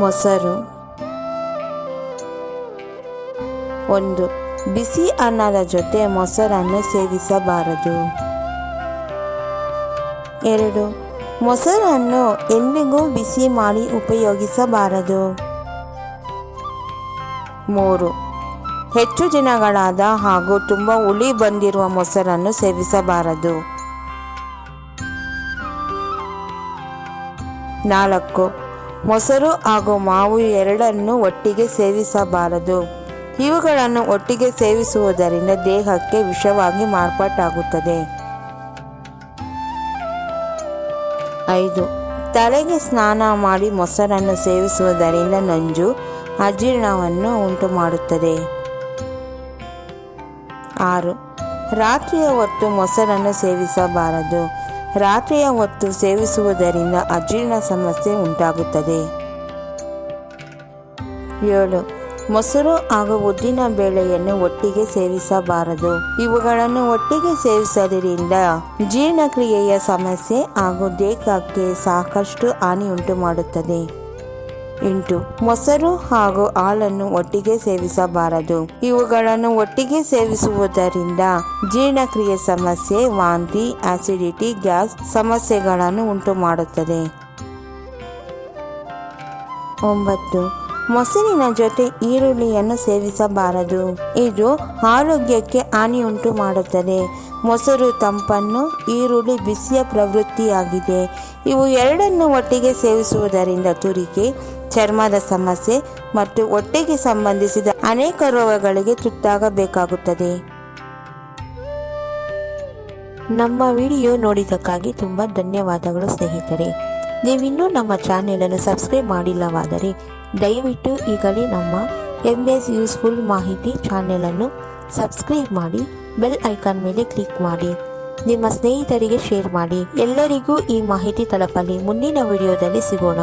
ಮೊಸರು. 1. ಬಿಸಿ ಅನ್ನದ ಜೊತೆ ಮೊಸರನ್ನು ಸೇವಿಸಬಾರದು. 2. ಮೊಸರನ್ನು ಎಂದಿಗೂ ಬಿಸಿ ಮಾಡಿ ಉಪಯೋಗಿಸಬಾರದು. 3. ಹೆಚ್ಚು ದಿನಗಳಾದ ಹಾಗೂ ತುಂಬ ಹುಳಿ ಬಂದಿರುವ ಮೊಸರನ್ನು ಸೇವಿಸಬಾರದು. 4. ಮೊಸರು ಹಾಗೂ ಮಾವು ಎರಡನ್ನೂ ಒಟ್ಟಿಗೆ ಸೇವಿಸಬಾರದು. ಇವುಗಳನ್ನು ಒಟ್ಟಿಗೆ ಸೇವಿಸುವುದರಿಂದ ದೇಹಕ್ಕೆ ವಿಷವಾಗಿ ಮಾರ್ಪಾಟಾಗುತ್ತದೆ. 5. ತಲೆಗೆ ಸ್ನಾನ ಮಾಡಿ ಮೊಸರನ್ನು ಸೇವಿಸುವುದರಿಂದ ನಂಜು ಅಜೀರ್ಣವನ್ನು ಉಂಟುಮಾಡುತ್ತದೆ. 6. ರಾತ್ರಿಯ ಹೊತ್ತು ಮೊಸರನ್ನು ಸೇವಿಸಬಾರದು. ರಾತ್ರಿಯ ಹೊತ್ತು ಸೇವಿಸುವುದರಿಂದ ಅಜೀರ್ಣ ಸಮಸ್ಯೆ ಉಂಟಾಗುತ್ತದೆ. 7. ಮೊಸರು ಹಾಗೂ ಉದ್ದಿನ ಬೇಳೆಯನ್ನು ಒಟ್ಟಿಗೆ ಸೇವಿಸಬಾರದು. ಇವುಗಳನ್ನು ಒಟ್ಟಿಗೆ ಸೇವಿಸುವುದರಿಂದ ಜೀರ್ಣಕ್ರಿಯೆಯ ಸಮಸ್ಯೆ ಹಾಗೂ ದೇಹಕ್ಕೆ ಸಾಕಷ್ಟು ಹಾನಿಯುಂಟು ಮಾಡುತ್ತದೆ. 8. ಮೊಸರು ಹಾಗೂ ಹಾಲನ್ನು ಒಟ್ಟಿಗೆ ಸೇವಿಸಬಾರದು. ಇವುಗಳನ್ನು ಒಟ್ಟಿಗೆ ಸೇವಿಸುವುದರಿಂದ ಜೀರ್ಣಕ್ರಿಯೆ ಸಮಸ್ಯೆ, ವಾಂತಿ, ಆಸಿಡಿಟಿ, ಗ್ಯಾಸ್ ಸಮಸ್ಯೆಗಳನ್ನು ಉಂಟು ಮಾಡುತ್ತದೆ. 9. ಮೊಸರಿನ ಜೊತೆ ಈರುಳ್ಳಿಯನ್ನು ಸೇವಿಸಬಾರದು. ಇದು ಆರೋಗ್ಯಕ್ಕೆ ಹಾನಿಯುಂಟು ಮಾಡುತ್ತದೆ. ಮೊಸರು ತಂಪನ್ನು, ಈರುಳ್ಳಿ ಬಿಸಿಯ ಪ್ರವೃತ್ತಿಯಾಗಿದೆ. ಇವು ಎರಡನ್ನು ಒಟ್ಟಿಗೆ ಸೇವಿಸುವುದರಿಂದ ತುರಿಕೆ, ಚರ್ಮದ ಸಮಸ್ಯೆ ಮತ್ತು ಹೊಟ್ಟೆಗೆ ಸಂಬಂಧಿಸಿದ ಅನೇಕ ರೋಗಗಳಿಗೆ ತುತ್ತಾಗಬೇಕಾಗುತ್ತದೆ. ನಮ್ಮ ವಿಡಿಯೋ ನೋಡಿದ್ದಕ್ಕಾಗಿ ತುಂಬ ಧನ್ಯವಾದಗಳು ಸ್ನೇಹಿತರೆ. ನೀವಿನ್ನೂ ನಮ್ಮ ಚಾನೆಲನ್ನು ಸಬ್ಸ್ಕ್ರೈಬ್ ಮಾಡಿಲ್ಲವಾದರೆ ದಯವಿಟ್ಟು ಈಗಲೇ ನಮ್ಮ MS ಯೂಸ್ಫುಲ್ ಮಾಹಿತಿ ಚಾನೆಲನ್ನು ಸಬ್ಸ್ಕ್ರೈಬ್ ಮಾಡಿ, ಬೆಲ್ ಐಕಾನ್ ಮೇಲೆ ಕ್ಲಿಕ್ ಮಾಡಿ, ನಿಮ್ಮ ಸ್ನೇಹಿತರಿಗೆ ಶೇರ್ ಮಾಡಿ. ಎಲ್ಲರಿಗೂ ಈ ಮಾಹಿತಿ ತಲುಪಲಿ. ಮುಂದಿನ ವಿಡಿಯೋದಲ್ಲಿ ಸಿಗೋಣ.